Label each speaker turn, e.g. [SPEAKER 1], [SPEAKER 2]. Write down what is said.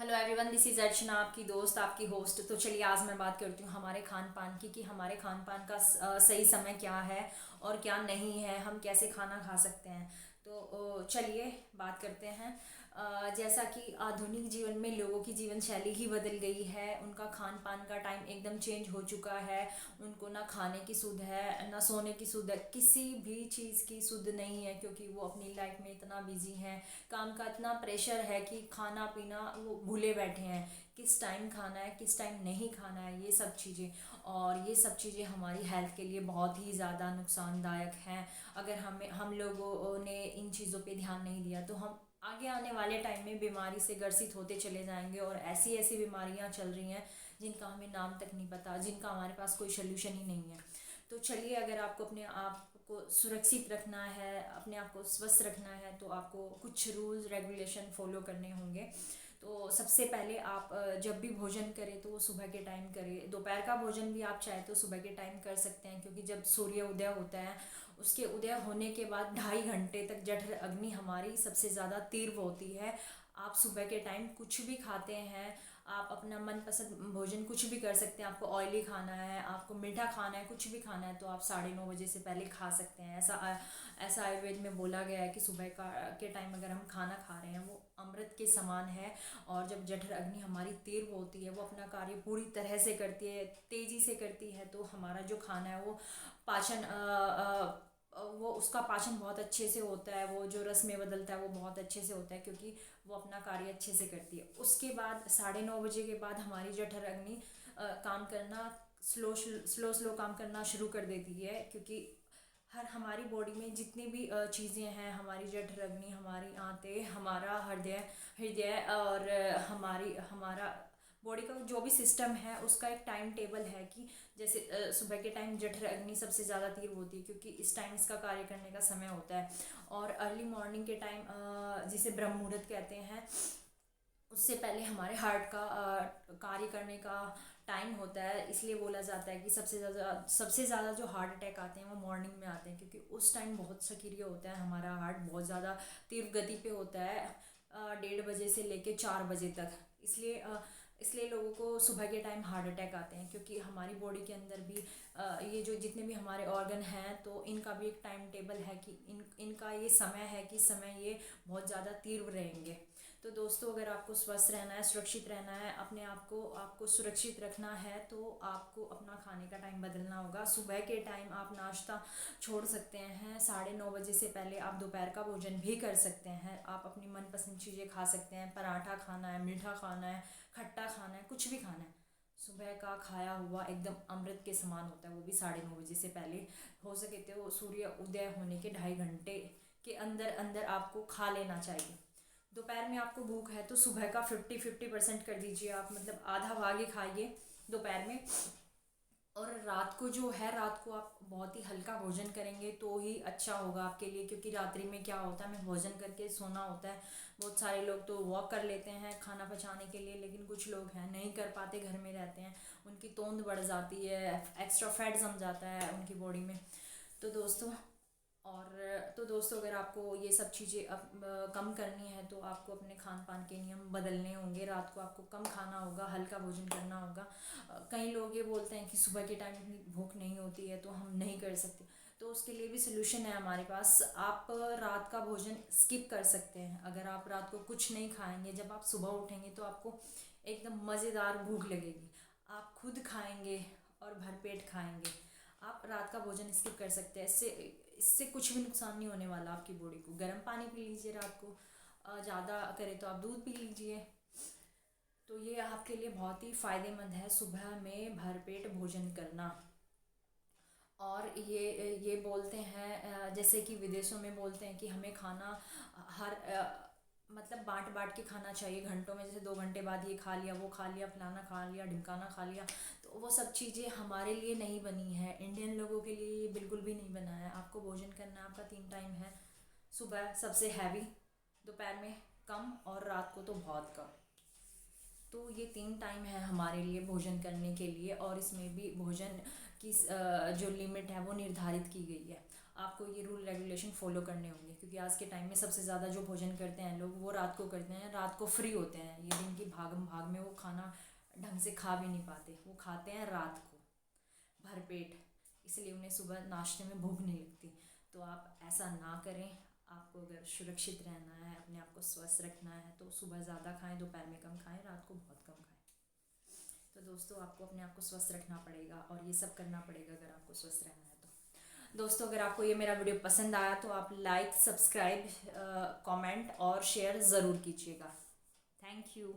[SPEAKER 1] Hello everyone, this is अर्चना, आपकी दोस्त, आपकी होस्ट। तो चलिए आज मैं बात करती हूँ हमारे खान पान की कि हमारे खान पान का सही समय क्या है और क्या नहीं है, हम कैसे खाना खा सकते हैं। तो चलिए बात करते हैं। जैसा कि आधुनिक जीवन में लोगों की जीवन शैली ही बदल गई है, उनका खान पान का टाइम एकदम चेंज हो चुका है। उनको ना खाने की सुध है ना सोने की सुध है, किसी भी चीज़ की सुध नहीं है, क्योंकि वो अपनी लाइफ में इतना बिजी हैं। काम का इतना प्रेशर है कि खाना पीना वो भूले बैठे हैं। किस टाइम खाना है, किस टाइम नहीं खाना है, ये सब चीज़ें। और ये सब चीज़ें हमारी हेल्थ के लिए बहुत ही ज़्यादा नुकसानदायक हैं। अगर हम लोगों ने इन चीज़ों पे ध्यान नहीं दिया तो हम आगे आने वाले टाइम में बीमारी से ग्रसित होते चले जाएंगे। और ऐसी ऐसी बीमारियां चल रही हैं जिनका हमें नाम तक नहीं पता, जिनका हमारे पास कोई सोल्यूशन ही नहीं है। तो चलिए, अगर आपको अपने आप को सुरक्षित रखना है, अपने आप को स्वस्थ रखना है, तो आपको कुछ रूल्स रेगुलेशन फॉलो करने होंगे। तो सबसे पहले आप जब भी भोजन करें तो वो सुबह के टाइम करें। दोपहर का भोजन भी आप चाहे तो सुबह के टाइम कर सकते हैं, क्योंकि जब सूर्य उदय होता है उसके उदय होने के बाद 2.5 घंटे तक जठर अग्नि हमारी सबसे ज़्यादा तीव्र होती है। आप सुबह के टाइम कुछ भी खाते हैं, आप अपना मनपसंद भोजन कुछ भी कर सकते हैं। आपको ऑयली खाना है, आपको मीठा खाना है, कुछ भी खाना है, तो आप 9:30 बजे से पहले खा सकते हैं। ऐसा आयुर्वेद में बोला गया है कि सुबह का के टाइम अगर हम खाना खा रहे हैं वो अमृत के समान है। और जब जठर अग्नि हमारी तीव्र होती है, वो अपना कार्य पूरी तरह से करती है, तेज़ी से करती है, तो हमारा जो खाना है वो पाचन वो उसका पाचन बहुत अच्छे से होता है। वो जो रस में बदलता है वो बहुत अच्छे से होता है, क्योंकि वो अपना कार्य अच्छे से करती है। उसके बाद 9:30 बजे के बाद हमारी जठर अग्नि काम करना स्लो स्लो स्लो काम करना शुरू कर देती है, क्योंकि हर हमारी बॉडी में जितनी भी चीज़ें हैं, हमारी जठर अग्नि, हमारी आंतें, हमारा हृदय हृदय और हमारी हमारा बॉडी का जो भी सिस्टम है उसका एक टाइम टेबल है कि जैसे सुबह के टाइम जठर अग्नि सबसे ज़्यादा तीव्र होती है, क्योंकि इस टाइम इसका कार्य करने का समय होता है। और अर्ली मॉर्निंग के टाइम जिसे ब्रह्म मुहूर्त कहते हैं, उससे पहले हमारे हार्ट का कार्य करने का टाइम होता है। इसलिए बोला जाता है कि सबसे ज़्यादा जो हार्ट अटैक आते हैं वो मॉर्निंग में आते हैं, क्योंकि उस टाइम बहुत सक्रिय होता है हमारा हार्ट, बहुत ज़्यादा तीव्र गति पे होता है। 1:30 बजे से लेके 4 बजे तक। इसलिए लोगों को सुबह के टाइम हार्ट अटैक आते हैं, क्योंकि हमारी बॉडी के अंदर भी ये जो जितने भी हमारे ऑर्गन हैं तो इनका भी एक टाइम टेबल है कि इनका ये समय है कि समय ये बहुत ज़्यादा तीव्र रहेंगे। तो दोस्तों, अगर आपको स्वस्थ रहना है, सुरक्षित रहना है, अपने आप को आपको सुरक्षित रखना है, तो आपको अपना खाने का टाइम बदलना होगा। सुबह के टाइम आप नाश्ता छोड़ सकते हैं, 9:30 बजे से पहले आप दोपहर का भोजन भी कर सकते हैं। आप अपनी मनपसंद चीज़ें खा सकते हैं, पराठा खाना है, मीठा खाना है, खट्टा खाना है, कुछ भी खाना है। सुबह का खाया हुआ एकदम अमृत के समान होता है, वो भी 9:30 बजे से पहले। हो सके तो सूर्य उदय होने के 2.5 घंटे के अंदर अंदर आपको खा लेना चाहिए। दोपहर में आपको भूख है तो सुबह का 50-50% कर दीजिए आप, मतलब आधा भाग ही खाइए दोपहर में। और रात को जो है, रात को आप बहुत ही हल्का भोजन करेंगे तो ही अच्छा होगा आपके लिए, क्योंकि रात्रि में क्या होता है, हमें भोजन करके सोना होता है। बहुत सारे लोग तो वॉक कर लेते हैं खाना पचाने के लिए, लेकिन कुछ लोग हैं नहीं कर पाते, घर में रहते हैं, उनकी तोंद बढ़ जाती है, एक्स्ट्रा फैट जम जाता है उनकी बॉडी में। तो दोस्तों और तो दोस्तों, अगर आपको ये सब चीज़ें अब कम करनी है तो आपको अपने खान पान के नियम बदलने होंगे। रात को आपको कम खाना होगा, हल्का भोजन करना होगा। कई लोग ये बोलते हैं कि सुबह के टाइम इतनी भूख नहीं होती है तो हम नहीं कर सकते। तो उसके लिए भी सोल्यूशन है हमारे पास। आप रात का भोजन स्किप कर सकते हैं। अगर आप रात को कुछ नहीं खाएंगे, जब आप सुबह उठेंगे तो आपको एकदम मज़ेदार भूख लगेगी, आप खुद खाएंगे और भरपेट खाएंगे। आप रात का भोजन स्किप कर सकते हैं। इससे इससे कुछ भी नुकसान नहीं होने वाला आपकी बॉडी को। गर्म पानी पी लीजिए रात को, ज़्यादा करे तो आप दूध पी लीजिए। तो ये आपके लिए बहुत ही फ़ायदेमंद है सुबह में भरपेट भोजन करना। और ये बोलते हैं जैसे कि विदेशों में बोलते हैं कि हमें खाना हर मतलब बांट बांट के खाना चाहिए घंटों में। जैसे 2 घंटे बाद ये खा लिया, वो खा लिया, फलाना खा लिया, ढिमकाना खा लिया। तो वो सब चीज़ें हमारे लिए नहीं बनी है, इंडियन लोगों के लिए ये बिल्कुल भी नहीं बना है। आपको भोजन करना, आपका 3 टाइम है। सुबह सबसे हैवी, दोपहर में कम, और रात को तो बहुत कम। तो ये 3 टाइम है हमारे लिए भोजन करने के लिए, और इसमें भी भोजन की जो लिमिट है वो निर्धारित की गई है। आपको ये रूल रेगुलेशन फॉलो करने होंगे, क्योंकि आज के टाइम में सबसे ज़्यादा जो भोजन करते हैं लोग वो रात को करते हैं, रात को फ्री होते हैं, ये दिन की भागम भाग में वो खाना ढंग से खा भी नहीं पाते, वो खाते हैं रात को भरपेट, इसलिए उन्हें सुबह नाश्ते में भूख नहीं लगती। तो आप ऐसा ना करें। आपको अगर सुरक्षित रहना है, अपने आप को स्वस्थ रखना है, तो सुबह ज़्यादा खाएं, दोपहर में कम खाएं, रात को बहुत कम खाएं। तो दोस्तों आपको अपने आप को स्वस्थ रखना पड़ेगा और ये सब करना पड़ेगा अगर आपको स्वस्थ रहना है तो। दोस्तों अगर आपको ये मेरा वीडियो पसंद आया तो आप लाइक, सब्सक्राइब, कमेंट और शेयर ज़रूर कीजिएगा। Thank you.